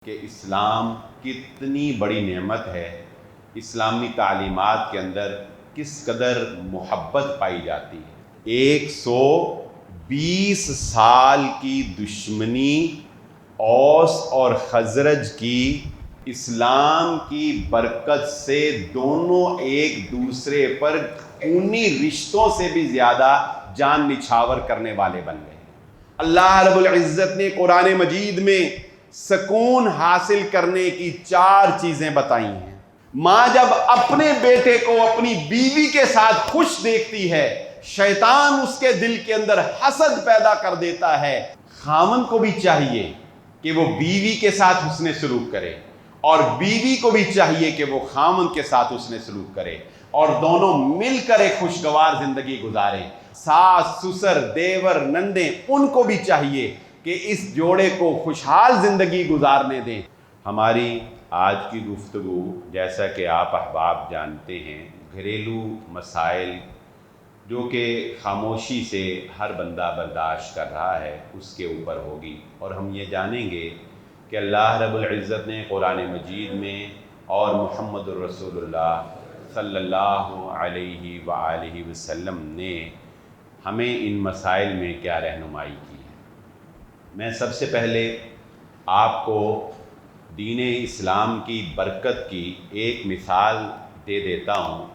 کہ اسلام کتنی بڑی نعمت ہے، اسلامی تعلیمات کے اندر کس قدر محبت پائی جاتی ہے۔ 120 سال کی دشمنی اوس اور خزرج کی اسلام کی برکت سے دونوں ایک دوسرے پر خونی رشتوں سے بھی زیادہ جان نچھاور کرنے والے بن گئے۔ اللہ رب العزت نے قرآن مجید میں سکون حاصل کرنے کی 4 چیزیں بتائی ہیں۔ ماں جب اپنے بیٹے کو اپنی بیوی کے ساتھ خوش دیکھتی ہے، شیطان اس کے دل کے اندر حسد پیدا کر دیتا ہے۔ خاوند کو بھی چاہیے کہ وہ بیوی کے ساتھ حسن سلوک کرے، اور بیوی کو بھی چاہیے کہ وہ خاوند کے ساتھ حسن سلوک کرے، اور دونوں مل کر ایک خوشگوار زندگی گزاریں۔ ساس، سسر، دیور، نندیں، ان کو بھی چاہیے کہ اس جوڑے کو خوشحال زندگی گزارنے دیں۔ ہماری آج کی گفتگو، جیسا کہ آپ احباب جانتے ہیں، گھریلو مسائل جو کہ خاموشی سے ہر بندہ برداشت کر رہا ہے اس کے اوپر ہوگی، اور ہم یہ جانیں گے کہ اللہ رب العزت نے قرآن مجید میں اور محمد الرسول اللہ صلی اللہ علیہ وآلہ وسلم نے ہمیں ان مسائل میں کیا رہنمائی کی ہے۔ میں سب سے پہلے آپ کو دین اسلام کی برکت کی ایک مثال دے دیتا ہوں،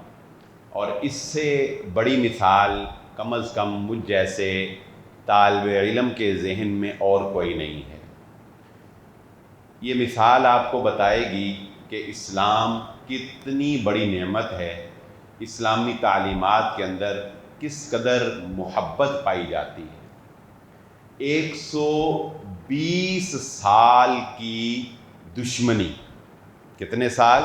اور اس سے بڑی مثال کم از کم مجھ جیسے طالب علم کے ذہن میں اور کوئی نہیں ہے۔ یہ مثال آپ کو بتائے گی کہ اسلام کتنی بڑی نعمت ہے، اسلامی تعلیمات کے اندر کس قدر محبت پائی جاتی ہے۔ 120 سال کی دشمنی، کتنے سال؟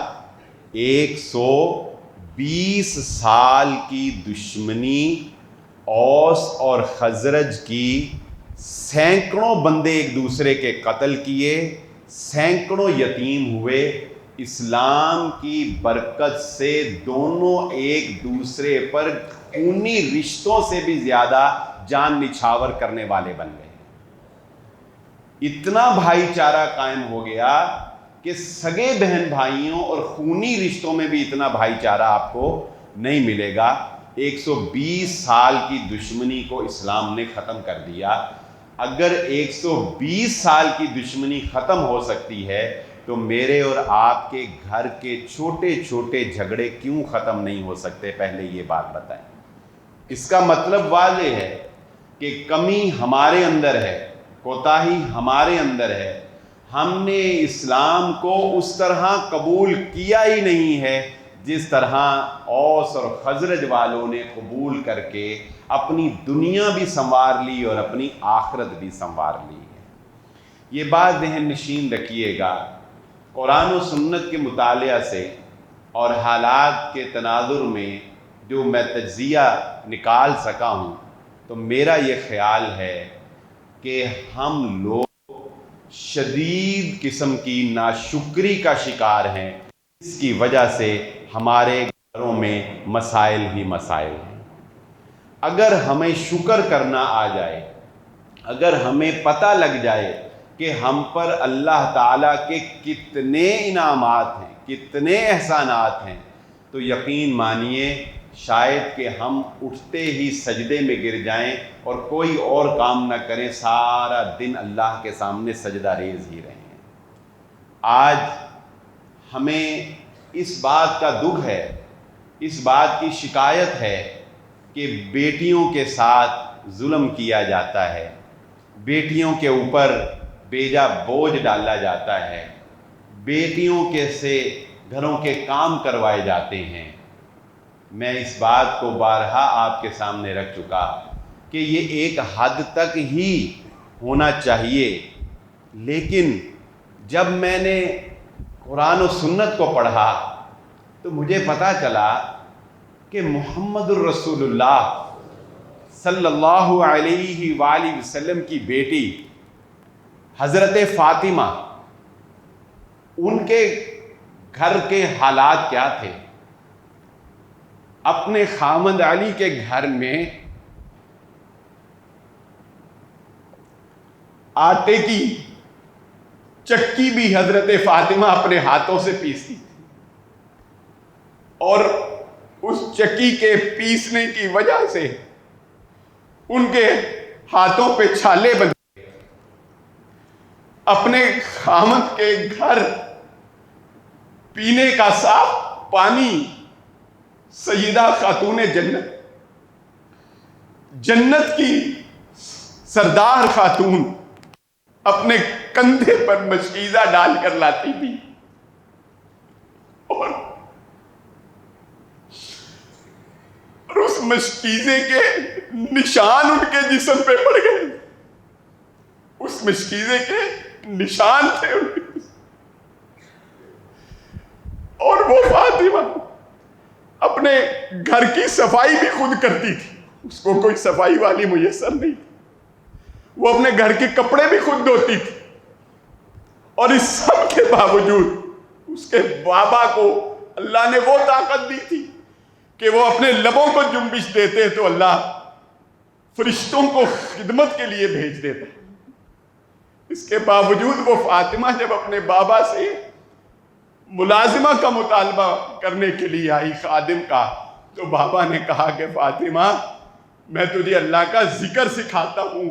120 سال کی دشمنی اوس اور خزرج کی، سینکڑوں بندے ایک دوسرے کے قتل کیے، سینکڑوں یتیم ہوئے۔ اسلام کی برکت سے دونوں ایک دوسرے پر خونی رشتوں سے بھی زیادہ جان نچھاور کرنے والے بن گئے۔ اتنا بھائی چارہ قائم ہو گیا کہ سگے بہن بھائیوں اور خونی رشتوں میں بھی اتنا بھائی چارہ آپ کو نہیں ملے گا۔ 120 سال کی دشمنی کو اسلام نے ختم کر دیا۔ اگر 120 سال کی دشمنی ختم ہو سکتی ہے تو میرے اور آپ کے گھر کے چھوٹے چھوٹے جھگڑے کیوں ختم نہیں ہو سکتے؟ پہلے یہ بات بتائیں۔ اس کا مطلب واضح ہے کہ کمی ہمارے اندر ہے، کوتاہی ہمارے اندر ہے۔ ہم نے اسلام کو اس طرح قبول کیا ہی نہیں ہے جس طرح اوس اور خزرج والوں نے قبول کر کے اپنی دنیا بھی سنوار لی اور اپنی آخرت بھی سنوار لی ہے۔ یہ بات ذہن نشین رکھیے گا۔ قرآن و سنت کے مطالعہ سے اور حالات کے تناظر میں جو میں تجزیہ نکال سکا ہوں، تو میرا یہ خیال ہے کہ ہم لوگ شدید قسم کی ناشکری کا شکار ہیں۔ اس کی وجہ سے ہمارے گھروں میں مسائل ہی مسائل ہیں۔ اگر ہمیں شکر کرنا آ جائے، اگر ہمیں پتہ لگ جائے کہ ہم پر اللہ تعالیٰ کے کتنے انعامات ہیں، کتنے احسانات ہیں، تو یقین مانیے شاید کہ ہم اٹھتے ہی سجدے میں گر جائیں اور کوئی اور کام نہ کریں، سارا دن اللہ کے سامنے سجدہ ریز ہی رہیں۔ آج ہمیں اس بات کا دکھ ہے، اس بات کی شکایت ہے کہ بیٹیوں کے ساتھ ظلم کیا جاتا ہے، بیٹیوں کے اوپر بیجا بوجھ ڈالا جاتا ہے، بیٹیوں کے سے گھروں کے کام کروائے جاتے ہیں۔ میں اس بات کو بارہا آپ کے سامنے رکھ چکا کہ یہ ایک حد تک ہی ہونا چاہیے، لیکن جب میں نے قرآن و سنت کو پڑھا تو مجھے پتہ چلا کہ محمد الرسول اللہ صلی اللہ علیہ وآلہ وسلم کی بیٹی حضرت فاطمہ، ان کے گھر کے حالات کیا تھے؟ اپنے خاوند علی کے گھر میں آٹے کی چکی بھی حضرت فاطمہ اپنے ہاتھوں سے پیستی تھی، اور اس چکی کے پیسنے کی وجہ سے ان کے ہاتھوں پہ چھالے بن گئے۔ اپنے خامد کے گھر پینے کا صاف پانی سیدہ خاتون جنت، جنت کی سردار خاتون اپنے کندھے پر مشکیزہ ڈال کر لاتی تھی، اور اس مشکیزے کے نشان ان کے جسم پہ پڑ گئے، اس مشکیزے کے نشان تھے ان کے جسم۔ اور وہ فاطمہ اپنے گھر کی صفائی بھی خود کرتی تھی، اس کو کوئی صفائی والی میسر نہیں تھی، وہ اپنے گھر کے کپڑے بھی خود دھوتی تھی، اور اس سب کے باوجود اس کے بابا کو اللہ نے وہ طاقت دی تھی کہ وہ اپنے لبوں کو جنبش دیتے تو اللہ فرشتوں کو خدمت کے لیے بھیج دیتا۔ اس کے باوجود وہ فاطمہ جب اپنے بابا سے ملازمہ کا مطالبہ کرنے کے لیے آئی خادم کا، تو بابا نے کہا کہ فاطمہ میں تجھے اللہ کا ذکر سکھاتا ہوں،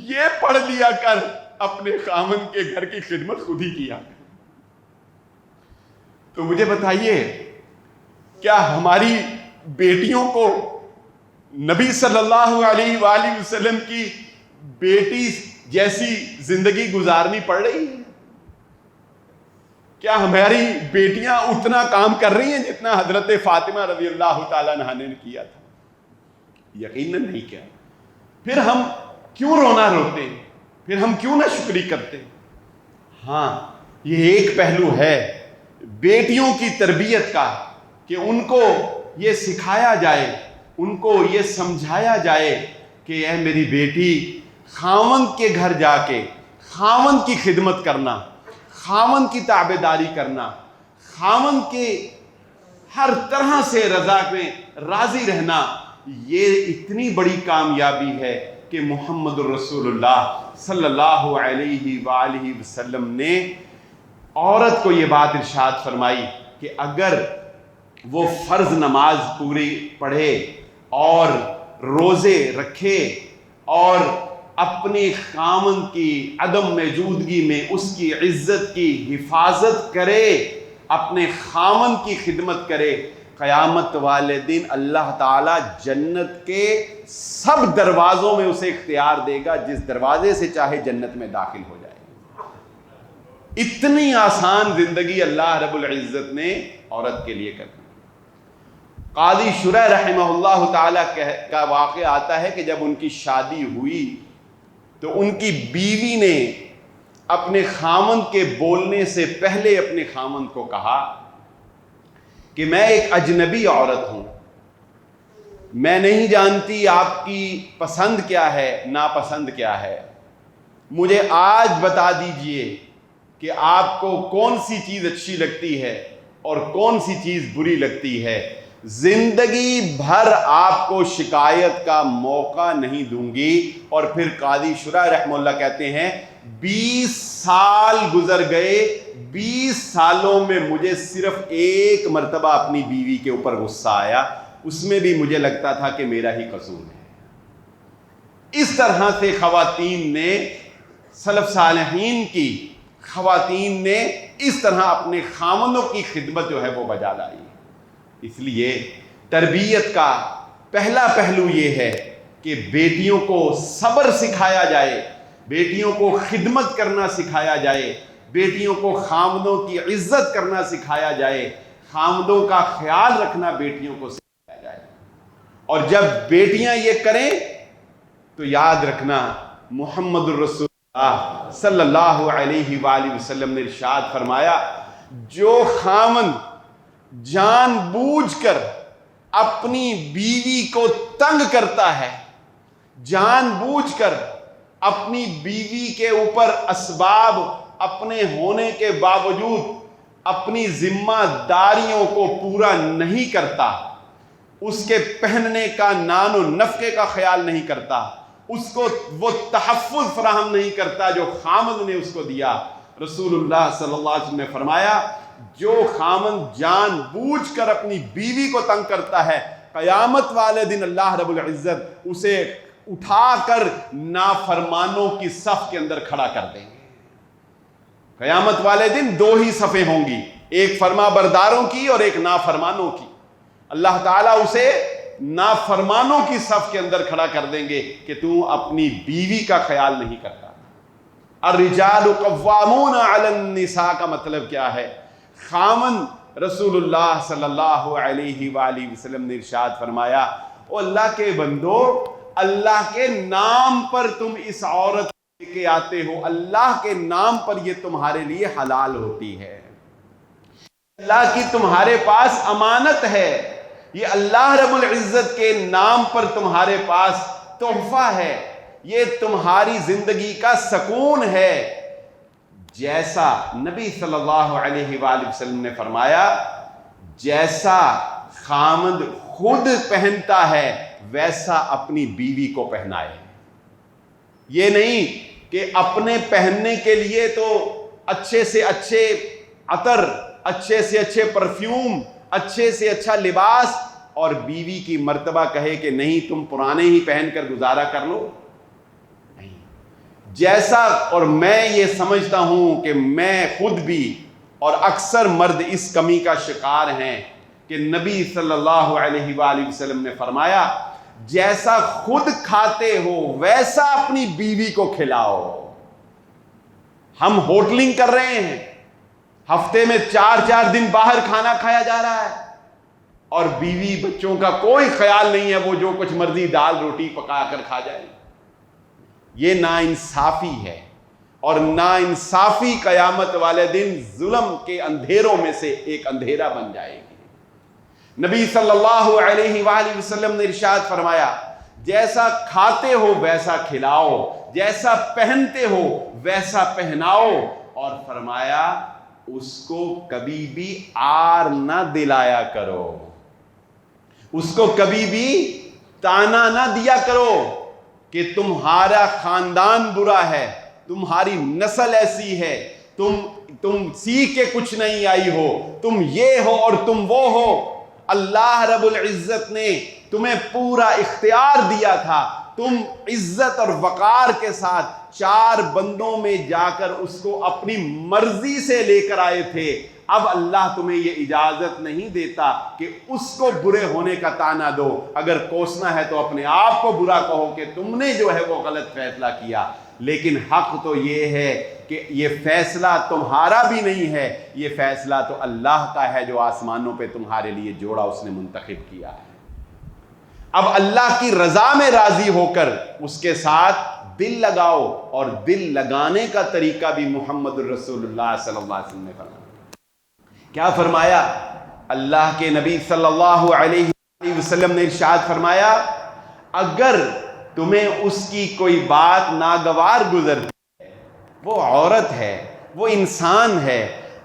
یہ پڑھ لیا کر، اپنے خامن کے گھر کی خدمت خود ہی کیا۔ تو مجھے بتائیے، کیا ہماری بیٹیوں کو نبی صلی اللہ علیہ وآلہ وسلم کی بیٹی جیسی زندگی گزارنی پڑ رہی ہے؟ کیا ہماری بیٹیاں اتنا کام کر رہی ہیں جتنا حضرت فاطمہ رضی اللہ تعالیٰ عنہا نے کیا تھا؟ یقیناً نہیں کیا۔ پھر ہم کیوں رونا روتے ہیں؟ پھر ہم کیوں نہ شکری کرتے؟ ہاں، یہ ایک پہلو ہے بیٹیوں کی تربیت کا کہ ان کو یہ سکھایا جائے، ان کو یہ سمجھایا جائے کہ اے میری بیٹی، خاوند کے گھر جا کے خاوند کی خدمت کرنا، خاوند کی تابعداری کرنا، خاوند کے ہر طرح سے رضا میں راضی رہنا، یہ اتنی بڑی کامیابی ہے کہ محمد الرسول اللہ صلی اللہ علیہ وآلہ وسلم نے عورت کو یہ بات ارشاد فرمائی کہ اگر وہ فرض نماز پوری پڑھے اور روزے رکھے اور اپنے خامن کی عدم موجودگی میں اس کی عزت کی حفاظت کرے، اپنے خامن کی خدمت کرے، قیامت والے دن اللہ تعالیٰ جنت کے سب دروازوں میں اسے اختیار دے گا، جس دروازے سے چاہے جنت میں داخل ہو جائے۔ اتنی آسان زندگی اللہ رب العزت نے عورت کے لیے کر دی۔ قاضی شرح رحمہ اللہ تعالیٰ کا واقعہ آتا ہے کہ جب ان کی شادی ہوئی تو ان کی بیوی نے اپنے خامند کے بولنے سے پہلے اپنے خامند کو کہا کہ میں ایک اجنبی عورت ہوں، میں نہیں جانتی آپ کی پسند کیا ہے، ناپسند کیا ہے، مجھے آج بتا دیجئے کہ آپ کو کون سی چیز اچھی لگتی ہے اور کون سی چیز بری لگتی ہے، زندگی بھر آپ کو شکایت کا موقع نہیں دوں گی۔ اور پھر قاضی شرح رحمہ اللہ کہتے ہیں 20 سال گزر گئے، 20 سالوں میں مجھے صرف ایک مرتبہ اپنی بیوی کے اوپر غصہ آیا، اس میں بھی مجھے لگتا تھا کہ میرا ہی قصور ہے۔ اس طرح سے خواتین نے، سلف صالحین کی خواتین نے اس طرح اپنے خامنوں کی خدمت جو ہے وہ بجا لائی۔ اس لیے تربیت کا پہلا پہلو یہ ہے کہ بیٹیوں کو صبر سکھایا جائے، بیٹیوں کو خدمت کرنا سکھایا جائے، بیٹیوں کو خامدوں کی عزت کرنا سکھایا جائے، خامدوں کا خیال رکھنا بیٹیوں کو سکھایا جائے۔ اور جب بیٹیاں یہ کریں تو یاد رکھنا محمد الرسول اللہ صلی اللہ علیہ وآلہ وسلم نے ارشاد فرمایا، جو خامد جان بوجھ کر اپنی بیوی کو تنگ کرتا ہے، جان بوجھ کر اپنی بیوی کے اوپر اسباب اپنے ہونے کے باوجود اپنی ذمہ داریوں کو پورا نہیں کرتا، اس کے پہننے کا نان و نفقے کا خیال نہیں کرتا، اس کو وہ تحفظ فراہم نہیں کرتا جو خامد نے اس کو دیا، رسول اللہ صلی اللہ علیہ وسلم نے فرمایا جو خامند جان بوجھ کر اپنی بیوی کو تنگ کرتا ہے قیامت والے دن اللہ رب العزت اسے اٹھا کر نافرمانوں کی صف کے اندر کھڑا کر دیں گے۔ قیامت والے دن دو ہی صفیں ہوں گی، ایک فرما برداروں کی اور ایک نافرمانوں کی۔ اللہ تعالیٰ اسے نافرمانوں کی صف کے اندر کھڑا کر دیں گے کہ تو اپنی بیوی کا خیال نہیں کرتا۔ الرجال قوامون علی النساء کا مطلب کیا ہے؟ خامن رسول اللہ صلی اللہ علیہ وآلہ وسلم نے ارشاد فرمایا او اللہ کے بندو، اللہ کے نام پر تم اس عورت لے کے آتے ہو، اللہ کے نام پر یہ تمہارے لیے حلال ہوتی ہے، اللہ کی تمہارے پاس امانت ہے، یہ اللہ رب العزت کے نام پر تمہارے پاس تحفہ ہے، یہ تمہاری زندگی کا سکون ہے۔ جیسا نبی صلی اللہ علیہ وآلہ وسلم نے فرمایا جیسا خامد خود پہنتا ہے ویسا اپنی بیوی کو پہنائے۔ یہ نہیں کہ اپنے پہننے کے لیے تو اچھے سے اچھے عطر، اچھے سے اچھے پرفیوم، اچھے سے اچھا لباس، اور بیوی کی مرتبہ کہے کہ نہیں تم پرانے ہی پہن کر گزارا کر لو۔ نہیں، جیسا، اور میں یہ سمجھتا ہوں کہ میں خود بھی اور اکثر مرد اس کمی کا شکار ہیں کہ نبی صلی اللہ علیہ وآلہ وسلم نے فرمایا جیسا خود کھاتے ہو ویسا اپنی بیوی کو کھلاؤ۔ ہم ہوٹلنگ کر رہے ہیں، ہفتے میں 4 دن باہر کھانا کھایا جا رہا ہے، اور بیوی بچوں کا کوئی خیال نہیں ہے، وہ جو کچھ مرضی دال روٹی پکا کر کھا جائے۔ یہ ناانصافی ہے، اور ناانصافی قیامت والے دن ظلم کے اندھیروں میں سے ایک اندھیرا بن جائے گی۔ نبی صلی اللہ علیہ وآلہ وسلم نے ارشاد فرمایا جیسا کھاتے ہو ویسا کھلاؤ، جیسا پہنتے ہو ویسا پہناؤ، اور فرمایا اس کو کبھی بھی آر نہ دلایا کرو، اس کو کبھی بھی تانا نہ دیا کرو کہ تمہارا خاندان برا ہے، تمہاری نسل ایسی ہے، تم سیکھ کے کچھ نہیں آئی ہو، تم یہ ہو اور تم وہ ہو۔ اللہ رب العزت نے تمہیں پورا اختیار دیا تھا، تم عزت اور وقار کے ساتھ 4 بندوں میں جا کر اس کو اپنی مرضی سے لے کر آئے تھے۔ اب اللہ تمہیں یہ اجازت نہیں دیتا کہ اس کو برے ہونے کا تانا دو، اگر کوسنا ہے تو اپنے آپ کو برا کہو کہ تم نے جو ہے وہ غلط فیصلہ کیا، لیکن حق تو یہ ہے کہ یہ فیصلہ تمہارا بھی نہیں ہے، یہ فیصلہ تو اللہ کا ہے جو آسمانوں پہ تمہارے لیے جوڑا اس نے منتخب کیا ہے۔ اب اللہ کی رضا میں راضی ہو کر اس کے ساتھ دل لگاؤ، اور دل لگانے کا طریقہ بھی محمد الرسول اللہ صلی اللہ علیہ وسلم نے فرمایا۔ کیا فرمایا؟ اللہ کے نبی صلی اللہ علیہ وسلم نے ارشاد فرمایا اگر تمہیں اس کی کوئی بات ناگوار گزرتی ہے، وہ عورت ہے، وہ انسان ہے،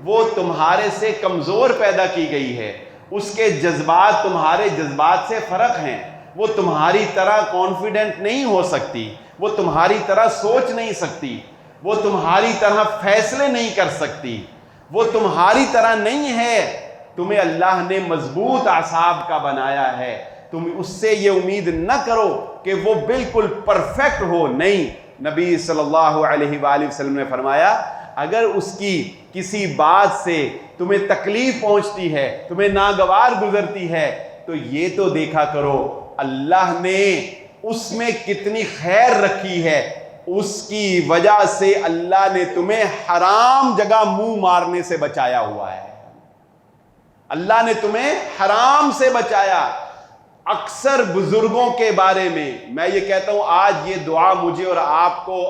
وہ تمہارے سے کمزور پیدا کی گئی ہے، اس کے جذبات تمہارے جذبات سے فرق ہیں، وہ تمہاری طرح کانفیڈنٹ نہیں ہو سکتی، وہ تمہاری طرح سوچ نہیں سکتی، وہ تمہاری طرح فیصلے نہیں کر سکتی، وہ تمہاری طرح نہیں ہے، تمہیں اللہ نے مضبوط اعصاب کا بنایا ہے، تم اس سے یہ امید نہ کرو کہ وہ بالکل پرفیکٹ ہو۔ نہیں، نبی صلی اللہ علیہ وآلہ وسلم نے فرمایا اگر اس کی کسی بات سے تمہیں تکلیف پہنچتی ہے، تمہیں ناگوار گزرتی ہے، تو یہ تو دیکھا کرو اللہ نے اس میں کتنی خیر رکھی ہے، اس کی وجہ سے اللہ نے تمہیں حرام جگہ منہ مارنے سے بچایا ہوا ہے، اللہ نے تمہیں حرام سے بچایا۔ اکثر بزرگوں کے بارے میں یہ کہتا ہوں آج یہ دعا مجھے اور آپ کو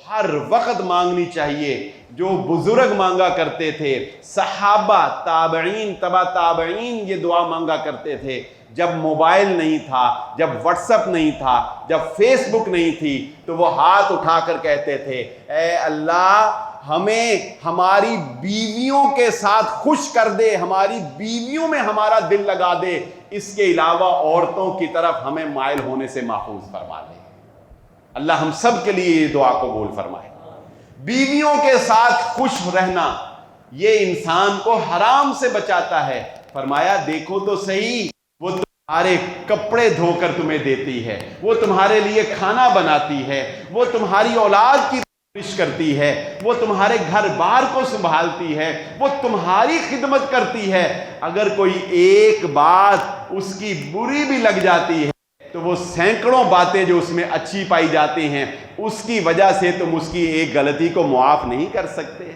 ہر وقت مانگنی چاہیے جو بزرگ مانگا کرتے تھے، صحابہ، تابعین، تبع تابعین یہ دعا مانگا کرتے تھے جب موبائل نہیں تھا، جب واٹس ایپ نہیں تھا، جب فیس بک نہیں تھی، تو وہ ہاتھ اٹھا کر کہتے تھے اے اللہ ہمیں ہماری بیویوں کے ساتھ خوش کر دے، ہماری بیویوں میں ہمارا دل لگا دے، اس کے علاوہ عورتوں کی طرف ہمیں مائل ہونے سے محفوظ فرما دے۔ اللہ ہم سب کے لیے یہ دعا قبول فرمائے۔ بیویوں کے ساتھ خوش رہنا یہ انسان کو حرام سے بچاتا ہے. فرمایا دیکھو تو صحیح، وہ تمہارے کپڑے دھو کر تمہیں دیتی ہے، وہ تمہارے لیے کھانا بناتی ہے، وہ تمہاری اولاد کی پرورش کرتی ہے، وہ تمہارے گھر بار کو سنبھالتی ہے، وہ تمہاری خدمت کرتی ہے. اگر کوئی ایک بات اس کی بری بھی لگ جاتی ہے تو وہ سینکڑوں باتیں جو اس میں اچھی پائی جاتی ہیں اس کی وجہ سے تم اس کی ایک غلطی کو معاف نہیں کر سکتے،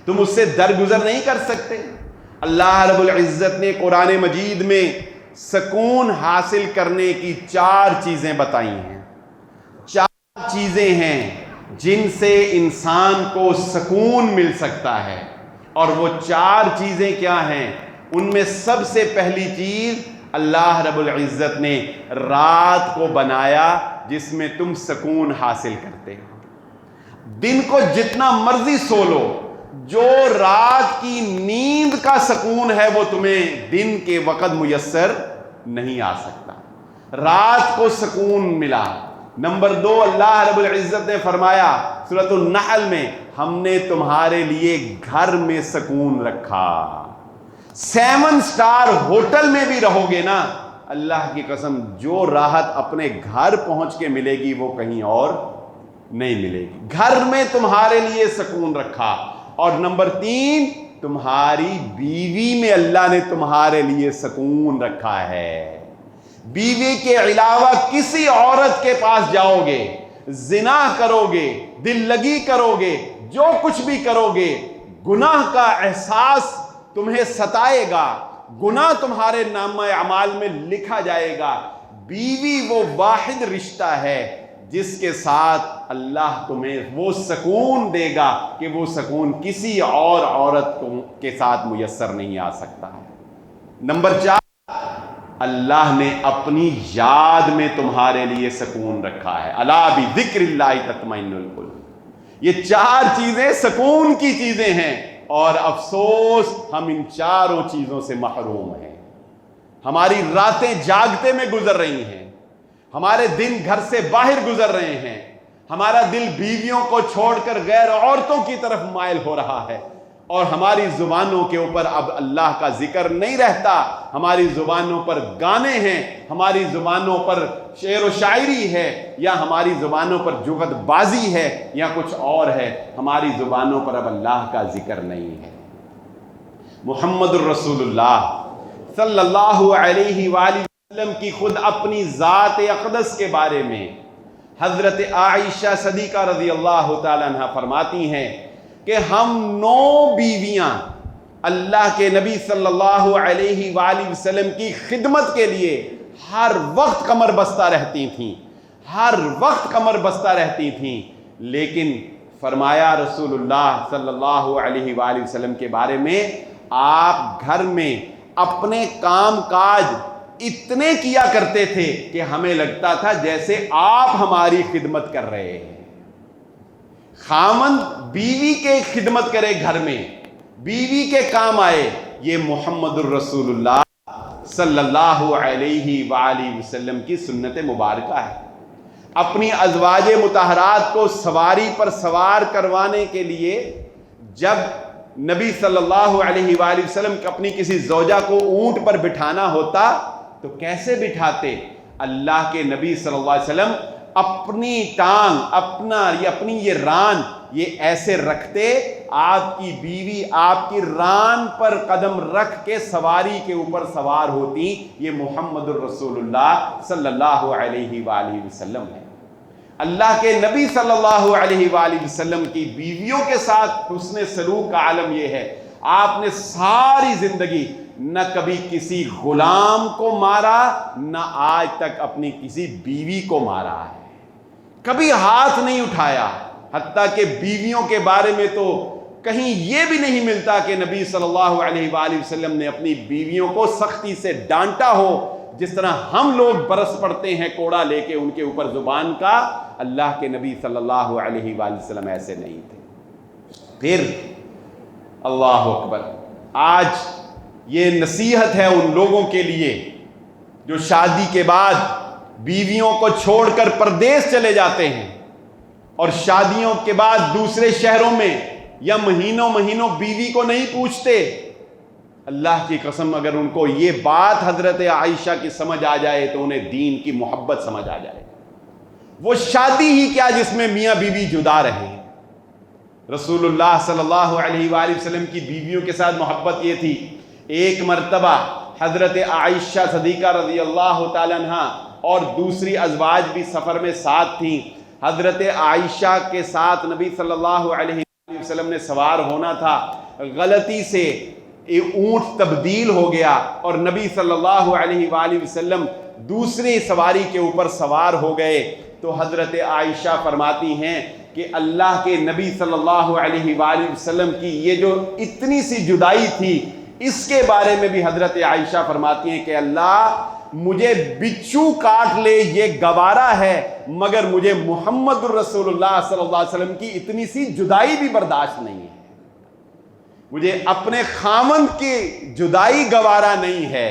تم اس سے درگزر نہیں کر سکتے. اللہ رب العزت نے قرآن مجید میں سکون حاصل کرنے کی 4 چیزیں بتائی ہیں. 4 چیزیں ہیں جن سے انسان کو سکون مل سکتا ہے. اور وہ 4 چیزیں کیا ہیں؟ ان میں سب سے پہلی چیز اللہ رب العزت نے رات کو بنایا جس میں تم سکون حاصل کرتے ہو. دن کو جتنا مرضی سو لو، جو رات کی نیند کا سکون ہے وہ تمہیں دن کے وقت میسر نہیں آ سکتا. رات کو سکون ملا. نمبر 2، اللہ رب العزت نے فرمایا سورۃ النحل میں، ہم نے تمہارے لیے گھر میں سکون رکھا. 7 اسٹار ہوٹل میں بھی رہو گے نا، اللہ کی قسم جو راحت اپنے گھر پہنچ کے ملے گی وہ کہیں اور نہیں ملے گی. گھر میں تمہارے لیے سکون رکھا. اور نمبر 3، تمہاری بیوی میں اللہ نے تمہارے لیے سکون رکھا ہے. بیوی کے علاوہ کسی عورت کے پاس جاؤ گے، زنا کرو گے، دل لگی کرو گے، جو کچھ بھی کرو گے، گناہ کا احساس تمہیں ستائے گا، گناہ تمہارے نامہ اعمال میں لکھا جائے گا. بیوی وہ واحد رشتہ ہے جس کے ساتھ اللہ تمہیں وہ سکون دے گا کہ وہ سکون کسی اور عورت کے ساتھ میسر نہیں آ سکتا. نمبر 4، اللہ نے اپنی یاد میں تمہارے لیے سکون رکھا ہے. الا بذکر اللہ تطمئن القلوب. یہ 4 چیزیں سکون کی چیزیں ہیں، اور افسوس ہم ان 4 چیزوں سے محروم ہیں. ہماری راتیں جاگتے میں گزر رہی ہیں، ہمارے دن گھر سے باہر گزر رہے ہیں، ہمارا دل بیویوں کو چھوڑ کر غیر عورتوں کی طرف مائل ہو رہا ہے، اور ہماری زبانوں کے اوپر اب اللہ کا ذکر نہیں رہتا. ہماری زبانوں پر گانے ہیں، ہماری زبانوں پر شعر و شاعری ہے، یا ہماری زبانوں پر جغد بازی ہے، یا کچھ اور ہے. ہماری زبانوں پر اب اللہ کا ذکر نہیں ہے. محمد الرسول اللہ صلی اللہ علیہ وآلہ وسلم کی خود اپنی ذات اقدس کے بارے میں حضرت عائشہ صدیقہ رضی اللہ تعالیٰ عنہ فرماتی ہیں کہ ہم 9 بیویاں اللہ کے نبی صلی اللہ علیہ وآلہ وسلم کی خدمت کے لیے ہر وقت کمر بستہ رہتی تھیں، ہر وقت کمر بستہ رہتی تھیں. لیکن فرمایا رسول اللہ صلی اللہ علیہ وآلہ وسلم کے بارے میں، آپ گھر میں اپنے کام کاج اتنے کیا کرتے تھے کہ ہمیں لگتا تھا جیسے آپ ہماری خدمت کر رہے ہیں. خامند بیوی کے خدمت کرے، گھر میں بیوی کے کام آئے، یہ محمد الرسول اللہ صلی اللہ علیہ وآلہ وسلم کی سنت مبارکہ ہے. اپنی ازواج مطہرات کو سواری پر سوار کروانے کے لیے جب نبی صلی اللہ علیہ وآلہ وسلم اپنی کسی زوجہ کو اونٹ پر بٹھانا ہوتا تو کیسے بٹھاتے؟ اللہ کے نبی صلی اللہ علیہ وسلم اپنی ٹانگ، اپنی یہ ران یہ ایسے رکھتے، آپ کی بیوی آپ کی ران پر قدم رکھ کے سواری کے اوپر سوار ہوتی. یہ محمد الرسول اللہ صلی اللہ علیہ وآلہ وسلم ہے. اللہ کے نبی صلی اللہ علیہ وآلہ وسلم کی بیویوں کے ساتھ حسن سلوک کا عالم یہ ہے، آپ نے ساری زندگی نہ کبھی کسی غلام کو مارا، نہ آج تک اپنی کسی بیوی کو مارا ہے، کبھی ہاتھ نہیں اٹھایا. حتیٰ کہ بیویوں کے بارے میں تو کہیں یہ بھی نہیں ملتا کہ نبی صلی اللہ علیہ وآلہ وسلم نے اپنی بیویوں کو سختی سے ڈانٹا ہو جس طرح ہم لوگ برس پڑتے ہیں کوڑا لے کے ان کے اوپر زبان کا. اللہ کے نبی صلی اللہ علیہ وآلہ وسلم ایسے نہیں تھے. پھر اللہ اکبر، آج یہ نصیحت ہے ان لوگوں کے لیے جو شادی کے بعد بیویوں کو چھوڑ کر پردیس چلے جاتے ہیں اور شادیوں کے بعد دوسرے شہروں میں یا مہینوں مہینوں بیوی کو نہیں پوچھتے. اللہ کی قسم اگر ان کو یہ بات حضرت عائشہ کی سمجھ آ جائے تو انہیں دین کی محبت سمجھ آ جائے. وہ شادی ہی کیا جس میں میاں بیوی جدا رہے. رسول اللہ صلی اللہ علیہ وآلہ وسلم کی بیویوں کے ساتھ محبت یہ تھی. ایک مرتبہ حضرت عائشہ صدیقہ رضی اللہ تعالیٰ عنہ اور دوسری ازواج بھی سفر میں ساتھ تھیں. حضرت عائشہ کے ساتھ نبی صلی اللہ علیہ وسلم نے سوار ہونا تھا. غلطی سے اونٹ تبدیل ہو گیا اور نبی صلی اللہ علیہ وآلہ وسلم دوسری سواری کے اوپر سوار ہو گئے. تو حضرت عائشہ فرماتی ہیں کہ اللہ کے نبی صلی اللہ علیہ وآلہ وسلم کی یہ جو اتنی سی جدائی تھی اس کے بارے میں بھی حضرت عائشہ فرماتی ہیں کہ اللہ مجھے بچھو کاٹ لے یہ گوارا ہے مگر مجھے محمد الرسول اللہ صلی اللہ علیہ وسلم کی اتنی سی جدائی بھی برداشت نہیں ہے. مجھے اپنے خامند کی جدائی گوارا نہیں ہے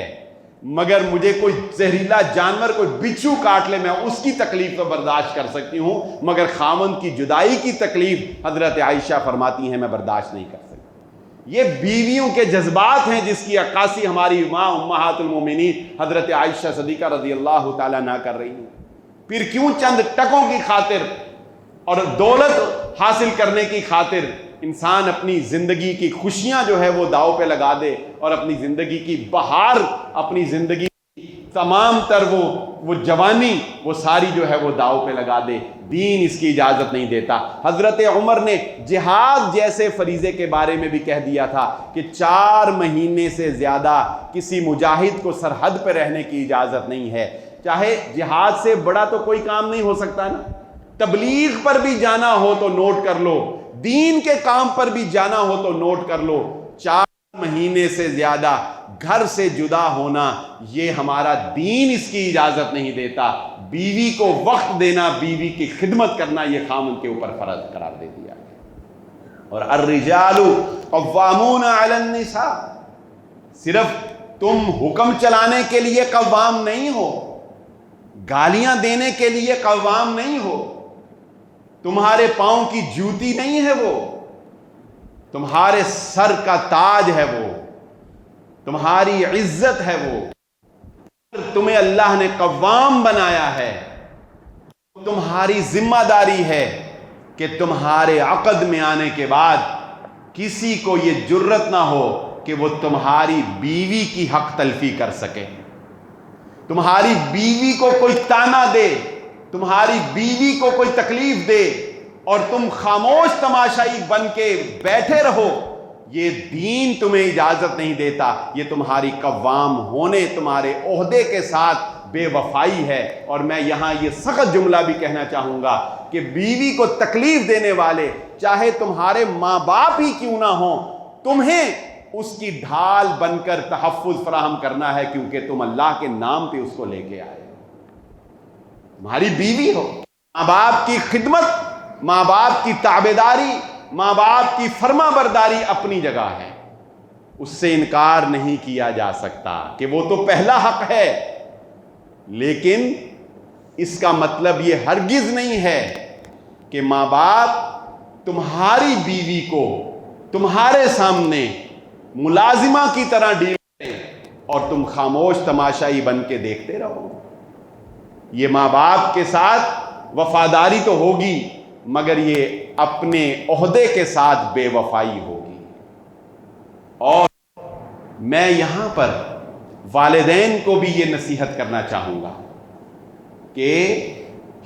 مگر مجھے کوئی زہریلا جانور کوئی بچھو کاٹ لے میں اس کی تکلیف تو برداشت کر سکتی ہوں مگر خامند کی جدائی کی تکلیف حضرت عائشہ فرماتی ہیں میں برداشت نہیں کر سکتی. یہ بیویوں کے جذبات ہیں جس کی عکاسی ہماری ماں امہات المومنین حضرت عائشہ صدیقہ رضی اللہ تعالیٰ عنہا کر رہی ہیں. پھر کیوں چند ٹکوں کی خاطر اور دولت حاصل کرنے کی خاطر انسان اپنی زندگی کی خوشیاں جو ہے وہ داؤ پہ لگا دے اور اپنی زندگی کی بہار اپنی زندگی تمام تر وہ جوانی وہ ساری جو ہے وہ داؤ پہ لگا دے. دین اس کی اجازت نہیں دیتا. حضرت عمر نے جہاد جیسے فریضے کے بارے میں بھی کہہ دیا تھا کہ 4 مہینے سے زیادہ کسی مجاہد کو سرحد پہ رہنے کی اجازت نہیں ہے. چاہے جہاد سے بڑا تو کوئی کام نہیں ہو سکتا نا. تبلیغ پر بھی جانا ہو تو نوٹ کر لو, دین کے کام پر بھی جانا ہو تو نوٹ کر لو. 4 مہینے سے زیادہ گھر سے جدا ہونا یہ ہمارا دین اس کی اجازت نہیں دیتا. بیوی کو وقت دینا, بیوی کی خدمت کرنا یہ خامن کے اوپر فرض قرار دے دیا. اور الرجال قوامون علی النساء, صرف تم حکم چلانے کے لیے قوام نہیں ہو, گالیاں دینے کے لیے قوام نہیں ہو, تمہارے پاؤں کی جوتی نہیں ہے وہ, تمہارے سر کا تاج ہے وہ, تمہاری عزت ہے وہ. تمہیں اللہ نے قوام بنایا ہے, تمہاری ذمہ داری ہے کہ تمہارے عقد میں آنے کے بعد کسی کو یہ جرت نہ ہو کہ وہ تمہاری بیوی کی حق تلفی کر سکے, تمہاری بیوی کو کوئی تانا دے, تمہاری بیوی کو کوئی تکلیف دے اور تم خاموش تماشائی بن کے بیٹھے رہو. یہ دین تمہیں اجازت نہیں دیتا. یہ تمہاری قوام ہونے, تمہارے عہدے کے ساتھ بے وفائی ہے. اور میں یہاں یہ سخت جملہ بھی کہنا چاہوں گا کہ بیوی کو تکلیف دینے والے چاہے تمہارے ماں باپ ہی کیوں نہ ہوں, تمہیں اس کی ڈھال بن کر تحفظ فراہم کرنا ہے کیونکہ تم اللہ کے نام پہ اس کو لے کے آئے. تمہاری بیوی ہو, ماں باپ کی خدمت, ماں باپ کی تابعداری, ماں باپ کی فرما برداری اپنی جگہ ہے, اس سے انکار نہیں کیا جا سکتا کہ وہ تو پہلا حق ہے. لیکن اس کا مطلب یہ ہرگز نہیں ہے کہ ماں باپ تمہاری بیوی کو تمہارے سامنے ملازمہ کی طرح ڈیل کریں اور تم خاموش تماشائی بن کے دیکھتے رہو. یہ ماں باپ کے ساتھ وفاداری تو ہوگی مگر یہ اپنے عہدے کے ساتھ بے وفائی ہوگی. اور میں یہاں پر والدین کو بھی یہ نصیحت کرنا چاہوں گا کہ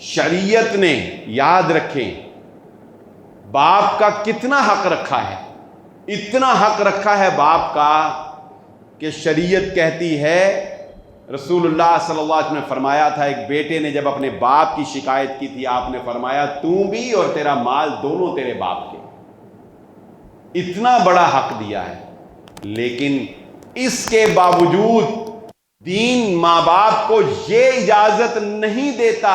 شریعت نے, یاد رکھیں, باپ کا کتنا حق رکھا ہے. اتنا حق رکھا ہے باپ کا کہ شریعت کہتی ہے, رسول اللہ صلی اللہ علیہ وسلم نے فرمایا تھا, ایک بیٹے نے جب اپنے باپ کی شکایت کی تھی, آپ نے فرمایا تو بھی اور تیرا مال دونوں تیرے باپ کے. اتنا بڑا حق دیا ہے. لیکن اس کے باوجود دین ماں باپ کو یہ اجازت نہیں دیتا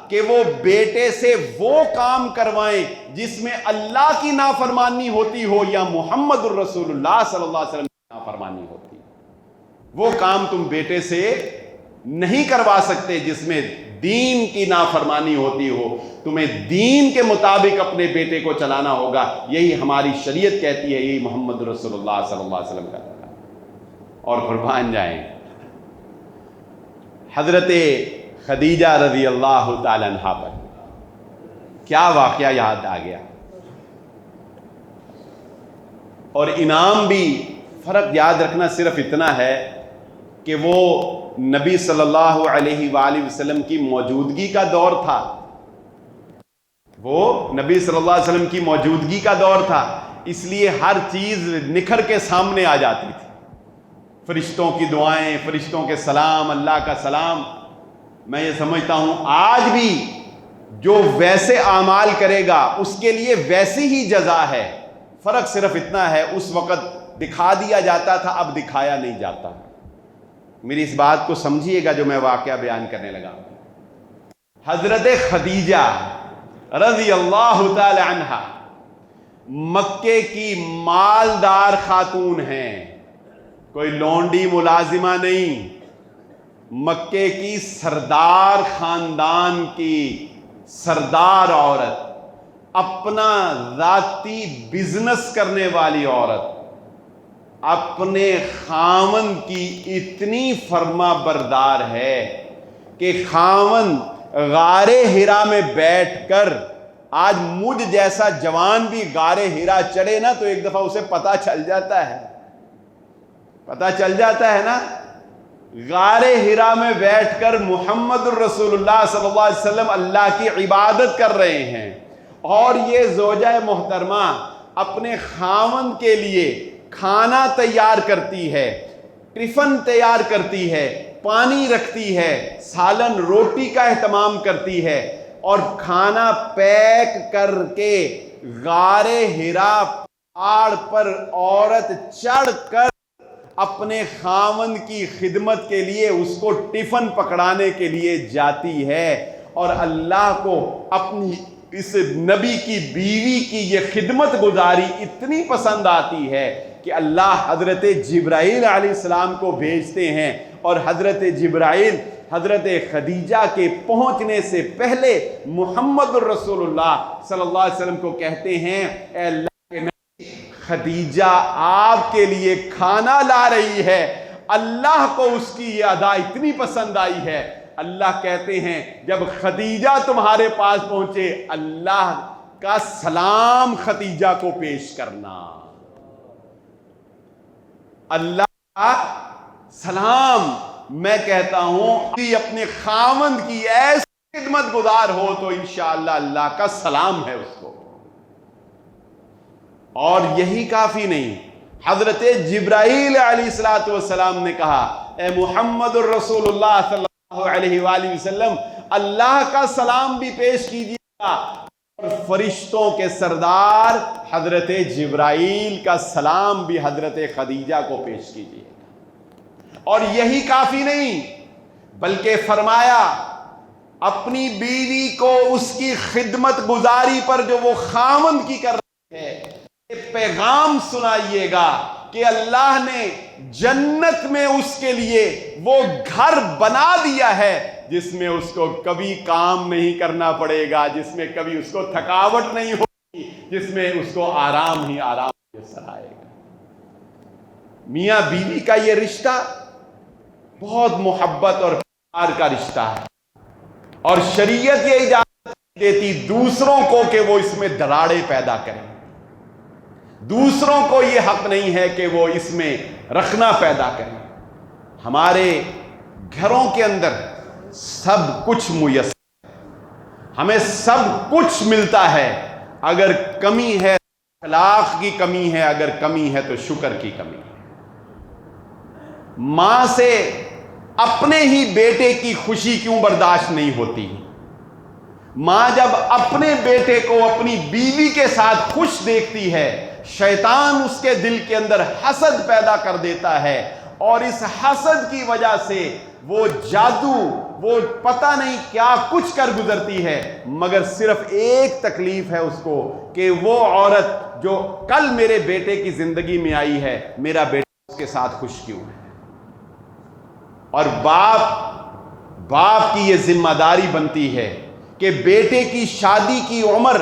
کہ وہ بیٹے سے وہ کام کروائیں جس میں اللہ کی نافرمانی ہوتی ہو یا محمد الرسول اللہ صلی اللہ علیہ وسلم کی نافرمانی ہوتی. وہ کام تم بیٹے سے نہیں کروا سکتے جس میں دین کی نافرمانی ہوتی ہو، تمہیں دین کے مطابق اپنے بیٹے کو چلانا ہوگا. یہی ہماری شریعت کہتی ہے، یہی محمد رسول اللہ صلی اللہ علیہ وسلم کہتا ہے. اور قربان جائیں حضرت خدیجہ رضی اللہ تعالی عنہا پر کیا واقعہ یاد آ گیا. اور انعام بھی، فرق یاد رکھنا صرف اتنا ہے کہ وہ نبی صلی اللہ علیہ وآلہ وسلم کی موجودگی کا دور تھا. وہ نبی صلی اللہ علیہ وسلم کی موجودگی کا دور تھا، اس لیے ہر چیز نکھر کے سامنے آ جاتی تھی. فرشتوں کی دعائیں، فرشتوں کے سلام، اللہ کا سلام. میں یہ سمجھتا ہوں آج بھی جو ویسے اعمال کرے گا اس کے لیے ویسی ہی جزا ہے. فرق صرف اتنا ہے، اس وقت دکھا دیا جاتا تھا، اب دکھایا نہیں جاتا. میری اس بات کو سمجھیے گا جو میں واقعہ بیان کرنے لگا. حضرت خدیجہ رضی اللہ تعالی عنہا مکے کی مالدار خاتون ہیں، کوئی لونڈی ملازمہ نہیں، مکے کی سردار خاندان کی سردار عورت، اپنا ذاتی بزنس کرنے والی عورت، اپنے خاوند کی اتنی فرما بردار ہے کہ خاوند غار ہرا میں بیٹھ کر، آج مجھ جیسا جوان بھی غار ہرا چڑھے نا تو ایک دفعہ اسے پتہ چل جاتا ہے نا. غار ہرا میں بیٹھ کر محمد الرسول اللہ صلی اللہ علیہ وسلم اللہ کی عبادت کر رہے ہیں، اور یہ زوجہ محترمہ اپنے خاوند کے لیے کھانا تیار کرتی ہے، ٹفن تیار کرتی ہے، پانی رکھتی ہے، سالن روٹی کا اہتمام کرتی ہے، اور کھانا پیک کر کے غار ہرا پہاڑ پر عورت چڑھ کر اپنے خاوند کی خدمت کے لیے اس کو ٹفن پکڑانے کے لیے جاتی ہے. اور اللہ کو اپنی اس نبی کی بیوی کی یہ خدمت گزاری اتنی پسند آتی ہے کہ اللہ حضرت جبرائیل علیہ السلام کو بھیجتے ہیں، اور حضرت جبرائیل حضرت خدیجہ کے پہنچنے سے پہلے محمد الرسول اللہ صلی اللہ علیہ وسلم کو کہتے ہیں، اے اللہ کے نبی، خدیجہ آپ کے لیے کھانا لا رہی ہے. اللہ کو اس کی یہ ادا اتنی پسند آئی ہے. اللہ کہتے ہیں جب خدیجہ تمہارے پاس پہنچے، اللہ کا سلام خدیجہ کو پیش کرنا. اللہ کا سلام. میں کہتا ہوں اپنے خاوند کی ایسی خدمت گزار ہو تو انشاءاللہ اللہ کا سلام ہے اس کو. اور یہی کافی نہیں، حضرت جبرائیل علیہ السلام نے کہا، اے محمد الرسول اللہ صلی اللہ علیہ وآلہ وسلم، اللہ کا سلام بھی پیش کیجیے گا، اور فرشتوں کے سردار حضرت جبرائیل کا سلام بھی حضرت خدیجہ کو پیش کیجیے. اور یہی کافی نہیں، بلکہ فرمایا اپنی بیوی کو اس کی خدمت گزاری پر جو وہ خاوند کی کر رہی ہے، یہ پیغام سنائیے گا کہ اللہ نے جنت میں اس کے لیے وہ گھر بنا دیا ہے جس میں اس کو کبھی کام نہیں کرنا پڑے گا، جس میں کبھی اس کو تھکاوٹ نہیں ہوگی، جس میں اس کو آرام ہی آرام میسر آئے گا. میاں بیوی کا یہ رشتہ بہت محبت اور پیار کا رشتہ ہے، اور شریعت یہ اجازت دیتی دوسروں کو کہ وہ اس میں دراڑیں پیدا کریں. دوسروں کو یہ حق نہیں ہے کہ وہ اس میں رخنا پیدا کریں. ہمارے گھروں کے اندر سب کچھ میسر ہے، ہمیں سب کچھ ملتا ہے. اگر کمی ہے اخلاق کی کمی ہے، اگر کمی ہے تو شکر کی کمی ہے. ماں سے اپنے ہی بیٹے کی خوشی کیوں برداشت نہیں ہوتی؟ ماں جب اپنے بیٹے کو اپنی بیوی کے ساتھ خوش دیکھتی ہے، شیطان اس کے دل کے اندر حسد پیدا کر دیتا ہے، اور اس حسد کی وجہ سے وہ جادو، وہ پتہ نہیں کیا کچھ کر گزرتی ہے، مگر صرف ایک تکلیف ہے اس کو کہ وہ عورت جو کل میرے بیٹے کی زندگی میں آئی ہے، میرا بیٹا اس کے ساتھ خوش کیوں ہے. اور باپ باپ کی یہ ذمہ داری بنتی ہے کہ بیٹے کی شادی کی عمر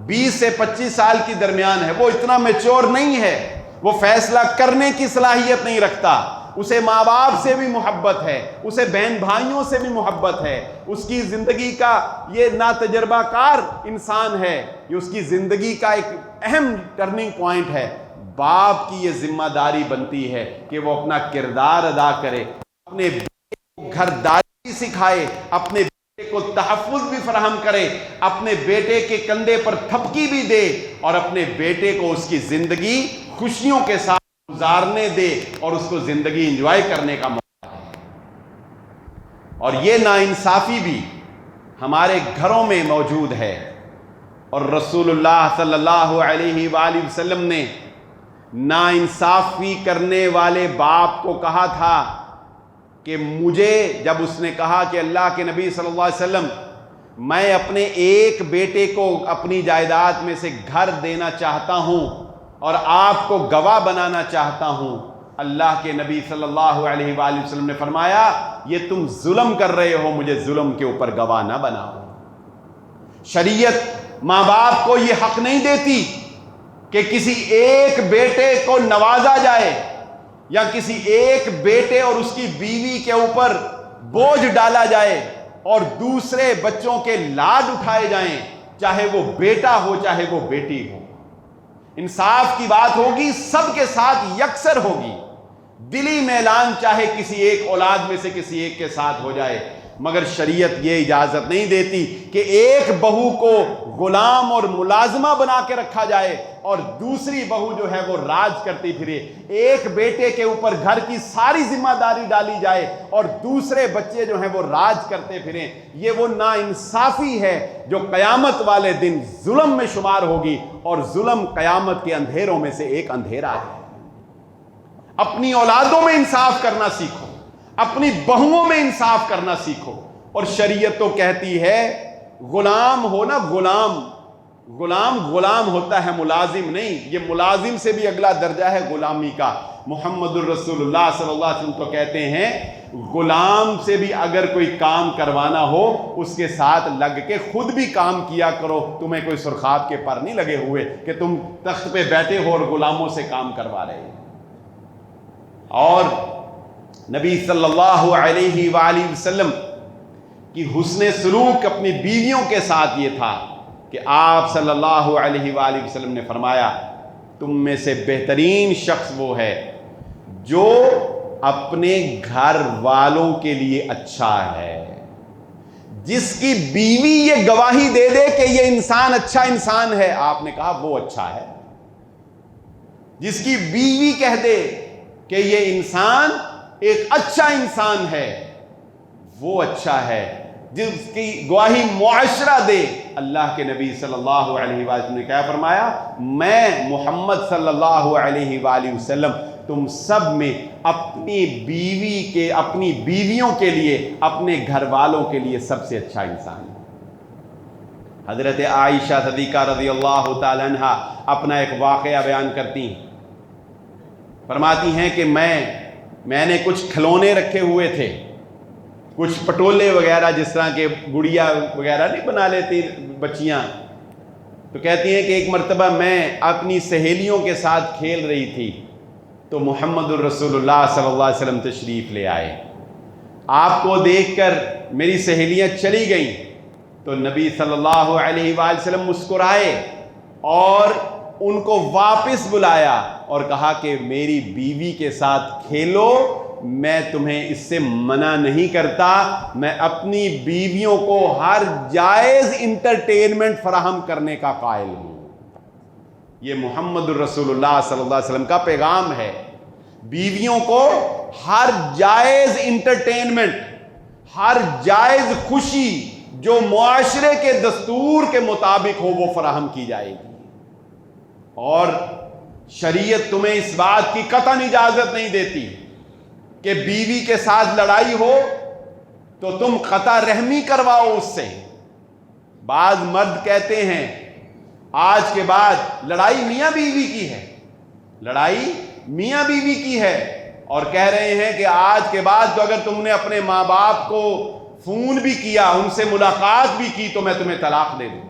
20 سے 25 سال کی درمیان ہے، وہ اتنا میچور نہیں ہے، وہ فیصلہ کرنے کی صلاحیت نہیں رکھتا، اسے ماں باپ سے بھی محبت ہے، اسے بہن بھائیوں سے بھی محبت ہے، اس کی زندگی کا یہ ناتجربہ کار انسان ہے، یہ اس کی زندگی کا ایک اہم ٹرننگ پوائنٹ ہے۔ باپ کی یہ ذمہ داری بنتی ہے کہ وہ اپنا کردار ادا کرے، اپنے بیٹے کو گھرداری بھی سکھائے، اپنے بیٹے کو تحفظ بھی فراہم کرے، اپنے بیٹے کے کندھے پر تھپکی بھی دے، اور اپنے بیٹے کو اس کی زندگی خوشیوں کے ساتھ گزارنے دے اور اس کو زندگی انجوائے کرنے کا موقع ہے۔ اور یہ ناانصافی بھی ہمارے گھروں میں موجود ہے، اور رسول اللہ صلی اللہ علیہ وآلہ وسلم نے ناانصافی کرنے والے باپ کو کہا تھا کہ مجھے، جب اس نے کہا کہ اللہ کے نبی صلی اللہ علیہ وسلم میں اپنے ایک بیٹے کو اپنی جائیداد میں سے گھر دینا چاہتا ہوں اور آپ کو گواہ بنانا چاہتا ہوں، اللہ کے نبی صلی اللہ علیہ وآلہ وسلم نے فرمایا یہ تم ظلم کر رہے ہو، مجھے ظلم کے اوپر گواہ نہ بناؤ۔ شریعت ماں باپ کو یہ حق نہیں دیتی کہ کسی ایک بیٹے کو نوازا جائے یا کسی ایک بیٹے اور اس کی بیوی کے اوپر بوجھ ڈالا جائے اور دوسرے بچوں کے لاڈ اٹھائے جائیں، چاہے وہ بیٹا ہو چاہے وہ بیٹی ہو۔ انصاف کی بات ہوگی، سب کے ساتھ یکسر ہوگی، دلی میلان چاہے کسی ایک اولاد میں سے کسی ایک کے ساتھ ہو جائے، مگر شریعت یہ اجازت نہیں دیتی کہ ایک بہو کو غلام اور ملازمہ بنا کے رکھا جائے اور دوسری بہو جو ہے وہ راج کرتی پھرے، ایک بیٹے کے اوپر گھر کی ساری ذمہ داری ڈالی جائے اور دوسرے بچے جو ہیں وہ راج کرتے پھریں۔ یہ وہ ناانصافی ہے جو قیامت والے دن ظلم میں شمار ہوگی، اور ظلم قیامت کے اندھیروں میں سے ایک اندھیرا ہے۔ اپنی اولادوں میں انصاف کرنا سیکھو، اپنی بہوؤں میں انصاف کرنا سیکھو۔ اور شریعت تو کہتی ہے غلام ہو نا، غلام ہوتا ہے، ملازم نہیں۔ یہ ملازم سے بھی اگلا درجہ ہے غلامی کا۔ محمد الرسول اللہ صلی اللہ علیہ وسلم تو کہتے ہیں غلام سے بھی اگر کوئی کام کروانا ہو اس کے ساتھ لگ کے خود بھی کام کیا کرو، تمہیں کوئی سرخاب کے پر نہیں لگے ہوئے کہ تم تخت پہ بیٹھے ہو اور غلاموں سے کام کروا رہے ہو۔ اور نبی صلی اللہ علیہ وآلہ وسلم کی حسن سلوک اپنی بیویوں کے ساتھ یہ تھا کہ آپ صلی اللہ علیہ وآلہ وسلم نے فرمایا تم میں سے بہترین شخص وہ ہے جو اپنے گھر والوں کے لیے اچھا ہے، جس کی بیوی یہ گواہی دے دے کہ یہ انسان اچھا انسان ہے۔ آپ نے کہا وہ اچھا ہے، جس کی بیوی کہہ دے کہ یہ انسان ایک اچھا انسان ہے وہ اچھا ہے، جس کی گواہی معاشرہ دے۔ اللہ کے نبی صلی اللہ علیہ وسلم نے کیا فرمایا؟ میں محمد صلی اللہ علیہ وآلہ وسلم تم سب میں اپنی بیویوں کے لیے، اپنے گھر والوں کے لیے سب سے اچھا انسان ہے۔ حضرت عائشہ صدیقہ رضی اللہ تعالی عنہ اپنا ایک واقعہ بیان کرتی ہیں، فرماتی ہیں کہ میں نے کچھ کھلونے رکھے ہوئے تھے، کچھ پٹولے وغیرہ، جس طرح کے گڑیا وغیرہ نہیں بنا لیتی بچیاں، تو کہتی ہیں کہ ایک مرتبہ میں اپنی سہیلیوں کے ساتھ کھیل رہی تھی تو محمد الرسول اللہ صلی اللہ علیہ وسلم تشریف لے آئے۔ آپ کو دیکھ کر میری سہیلیاں چلی گئیں تو نبی صلی اللہ علیہ وآلہ وسلم مسکرائے اور ان کو واپس بلایا اور کہا کہ میری بیوی کے ساتھ کھیلو، میں تمہیں اس سے منع نہیں کرتا، میں اپنی بیویوں کو ہر جائز انٹرٹینمنٹ فراہم کرنے کا قائل ہوں۔ یہ محمد الرسول اللہ صلی اللہ علیہ وسلم کا پیغام ہے، بیویوں کو ہر جائز انٹرٹینمنٹ، ہر جائز خوشی جو معاشرے کے دستور کے مطابق ہو وہ فراہم کی جائے گی۔ اور شریعت تمہیں اس بات کی قطعاً اجازت نہیں دیتی کہ بیوی کے ساتھ لڑائی ہو تو تم قطع رحمی کرواؤ اس سے۔ بعض مرد کہتے ہیں آج کے بعد لڑائی میاں بیوی کی ہے، لڑائی میاں بیوی کی ہے، اور کہہ رہے ہیں کہ آج کے بعد تو اگر تم نے اپنے ماں باپ کو فون بھی کیا، ان سے ملاقات بھی کی تو میں تمہیں طلاق دے دوں.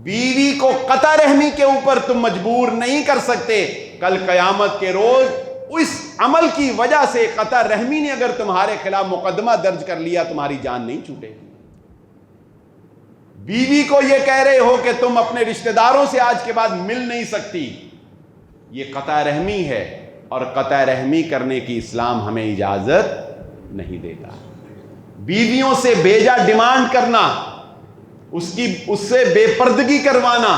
بیوی کو قطع رحمی کے اوپر تم مجبور نہیں کر سکتے. کل قیامت کے روز اس عمل کی وجہ سے قطع رحمی نے اگر تمہارے خلاف مقدمہ درج کر لیا، تمہاری جان نہیں چھوٹے گی. بیوی کو یہ کہہ رہے ہو کہ تم اپنے رشتہ داروں سے آج کے بعد مل نہیں سکتی، یہ قطع رحمی ہے، اور قطع رحمی کرنے کی اسلام ہمیں اجازت نہیں دیتا. بیویوں سے بیجا ڈیمانڈ کرنا، اس سے بے پردگی کروانا،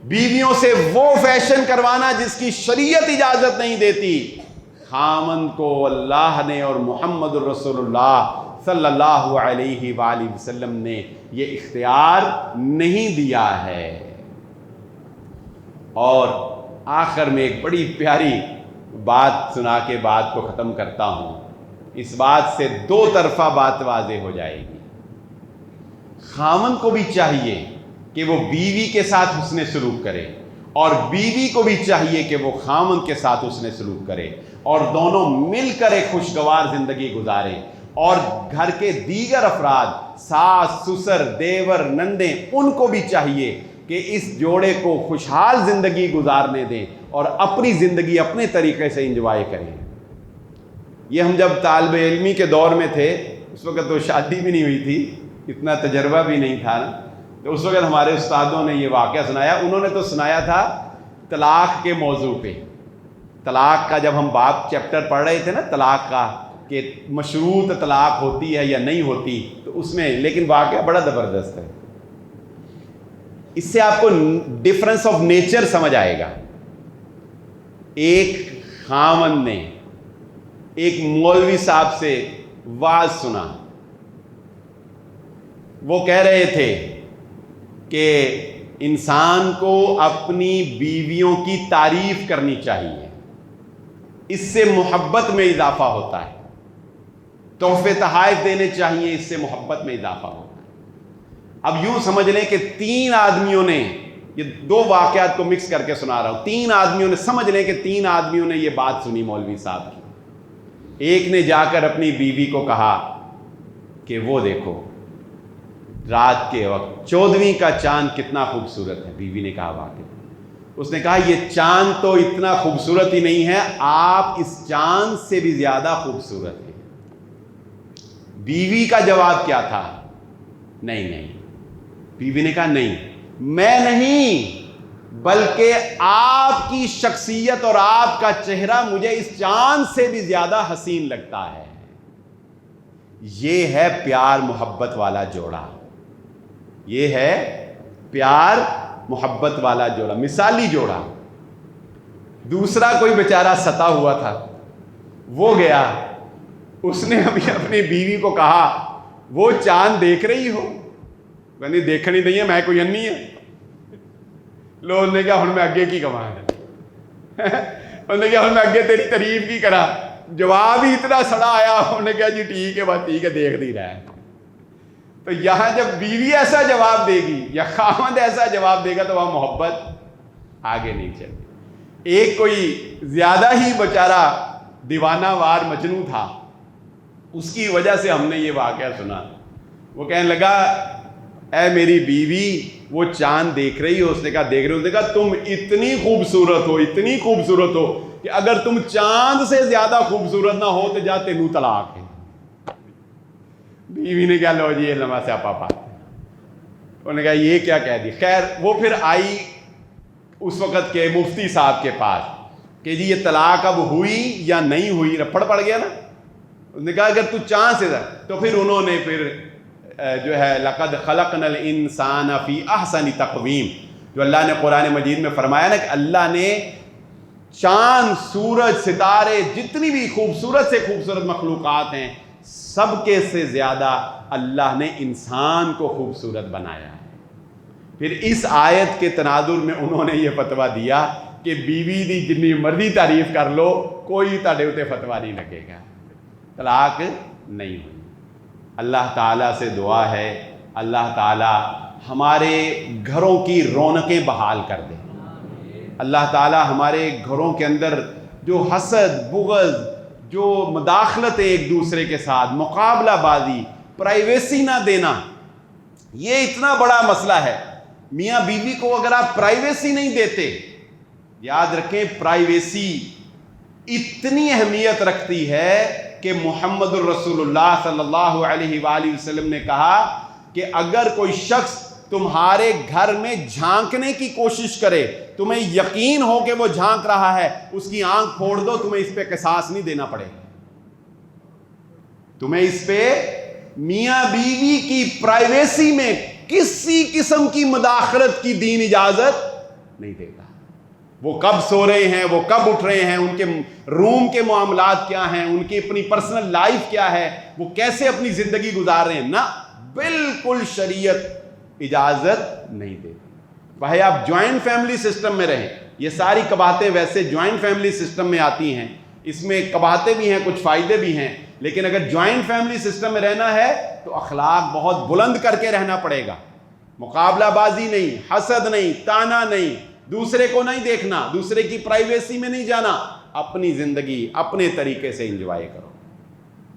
بیویوں سے وہ فیشن کروانا جس کی شریعت اجازت نہیں دیتی، خامند کو اللہ نے اور محمد الرسول اللہ صلی اللہ علیہ وآلہ وسلم نے یہ اختیار نہیں دیا ہے. اور آخر میں ایک بڑی پیاری بات سنا کے بات کو ختم کرتا ہوں. اس بات سے دو طرفہ بات واضح ہو جائے گی. خامند کو بھی چاہیے کہ وہ بیوی کے ساتھ حسن سلوک کرے، اور بیوی کو بھی چاہیے کہ وہ خامند کے ساتھ حسن سلوک کرے، اور دونوں مل کر ایک خوشگوار زندگی گزاریں. اور گھر کے دیگر افراد، ساس سسر دیور نندیں، ان کو بھی چاہیے کہ اس جوڑے کو خوشحال زندگی گزارنے دیں اور اپنی زندگی اپنے طریقے سے انجوائے کریں. یہ ہم جب طالب علمی کے دور میں تھے، اس وقت تو شادی بھی نہیں ہوئی تھی، اتنا تجربہ بھی نہیں تھا نا، تو اس وقت ہمارے استادوں نے یہ واقعہ سنایا. انہوں نے تو سنایا تھا طلاق کے موضوع پہ. طلاق کا جب ہم باب چیپٹر پڑھ رہے تھے نا، طلاق کا، کہ مشروط طلاق ہوتی ہے یا نہیں ہوتی، تو اس میں لیکن واقعہ بڑا زبردست ہے. اس سے آپ کو ڈفرنس آف نیچر سمجھ آئے گا. ایک خامند نے ایک مولوی صاحب سے واعظ سنا. وہ کہہ رہے تھے کہ انسان کو اپنی بیویوں کی تعریف کرنی چاہیے، اس سے محبت میں اضافہ ہوتا ہے. تحفے تحائف دینے چاہیے، اس سے محبت میں اضافہ ہوتا ہے. اب یوں سمجھ لیں کہ تین آدمیوں نے، یہ دو واقعات کو مکس کر کے سنا رہا ہوں، تین آدمیوں نے، سمجھ لیں کہ تین آدمیوں نے یہ بات سنی مولوی صاحب کی. ایک نے جا کر اپنی بیوی کو کہا کہ وہ دیکھو رات کے وقت 14ویں کا چاند کتنا خوبصورت ہے. بیوی نے کہا واقعی. اس نے کہا یہ چاند تو اتنا خوبصورت ہی نہیں ہے، آپ اس چاند سے بھی زیادہ خوبصورت ہیں. بیوی کا جواب کیا تھا؟ نہیں. بیوی نے کہا نہیں، میں نہیں، بلکہ آپ کی شخصیت اور آپ کا چہرہ مجھے اس چاند سے بھی زیادہ حسین لگتا ہے. یہ ہے پیار محبت والا جوڑا، یہ ہے پیار محبت والا جوڑا، مثالی جوڑا. دوسرا کوئی بیچارہ ستا ہوا تھا، وہ گیا، اس نے ابھی اپنی بیوی کو کہا وہ چاند دیکھ رہی ہو؟ کہنی دیکھنی نہیں ہے، میں کوئی انی ہے. لوگ نے کہا ہن میں اگے کی کما ہے، انہوں نے کہا ہن میں اگے تیری تعریف کی کرا. جواب ہی اتنا سڑا آیا. انہوں نے کہا جی ٹھیک ہے بات ٹھیک ہے، دیکھ نہیں رہا ہے. تو یہاں جب بیوی ایسا جواب دے گی یا خامند ایسا جواب دے گا تو وہاں محبت آگے نہیں چلتی. ایک کوئی زیادہ ہی بیچارہ دیوانہ وار مجنوں تھا، اس کی وجہ سے ہم نے یہ واقعہ سنا. وہ کہنے لگا اے میری بیوی وہ چاند دیکھ رہی ہو؟ اس نے کہا دیکھ رہی ہو. اس نے کہا تم اتنی خوبصورت ہو، اتنی خوبصورت ہو کہ اگر تم چاند سے زیادہ خوبصورت نہ ہو تو جا تینوں طلاق ہے. بیوی نے کہا لو جی یہ لمحہ سے آپ پاتے. انہوں نے کہا یہ کیا کہہ دی. خیر وہ پھر آئی اس وقت کے مفتی صاحب کے پاس کہ جی یہ طلاق اب ہوئی یا نہیں ہوئی. رپڑ پڑ گیا نا. اس نے کہا اگر تو چاند سے تو پھر انہوں نے پھر جو ہے لقد خلقنا الانسان فی احسن تقویم، جو اللہ نے قرآن مجید میں فرمایا نا کہ اللہ نے چاند سورج ستارے جتنی بھی خوبصورت سے خوبصورت مخلوقات ہیں سب کے سے زیادہ اللہ نے انسان کو خوبصورت بنایا ہے. پھر اس آیت کے تناظر میں انہوں نے یہ فتویٰ دیا کہ بیوی دی جتنی مرضی تعریف کر لو کوئی تاڑے اتے فتویٰ نہیں لگے گا، طلاق نہیں ہوئی. اللہ تعالیٰ سے دعا ہے اللہ تعالیٰ ہمارے گھروں کی رونقیں بحال کر دے. اللہ تعالیٰ ہمارے گھروں کے اندر جو حسد بغض جو مداخلت ایک دوسرے کے ساتھ، مقابلہ بازی، پرائیویسی نہ دینا، یہ اتنا بڑا مسئلہ ہے۔ میاں بیوی کو اگر آپ پرائیویسی نہیں دیتے، یاد رکھیں پرائیویسی اتنی اہمیت رکھتی ہے کہ محمد الرسول اللہ صلی اللہ علیہ وآلہ وسلم نے کہا کہ اگر کوئی شخص تمہارے گھر میں جھانکنے کی کوشش کرے، تمہیں یقین ہو کہ وہ جھانک رہا ہے، اس کی آنکھ پھوڑ دو، تمہیں اس پہ قصاص نہیں دینا پڑے گا۔ تمہیں اس پہ میاں بیوی کی پرائیویسی میں کسی قسم کی مداخلت کی دین اجازت نہیں دیتا۔ وہ کب سو رہے ہیں، وہ کب اٹھ رہے ہیں، ان کے روم کے معاملات کیا ہیں، ان کی اپنی پرسنل لائف کیا ہے، وہ کیسے اپنی زندگی گزار رہے ہیں، نہ، بالکل شریعت اجازت نہیں دیتی۔ بھائی آپ جوائنٹ فیملی سسٹم میں رہیں، یہ ساری قباحتیں ویسے جوائنٹ فیملی سسٹم میں آتی ہیں، اس میں قباحتیں بھی ہیں، کچھ فائدے بھی ہیں، لیکن اگر جوائنٹ فیملی سسٹم میں رہنا ہے تو اخلاق بہت بلند کر کے رہنا پڑے گا۔ مقابلہ بازی نہیں، حسد نہیں، تانا نہیں، دوسرے کو نہیں دیکھنا، دوسرے کی پرائیویسی میں نہیں جانا، اپنی زندگی اپنے طریقے سے انجوائے کرو۔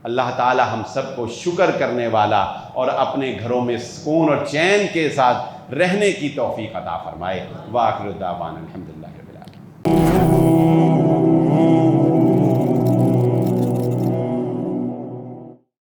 اللہ تعالی ہم سب کو شکر کرنے والا اور اپنے گھروں میں سکون اور چین کے ساتھ رہنے کی توفیق عطا فرمائے۔ وآخر دعوانا الحمدللہ رب العالمین۔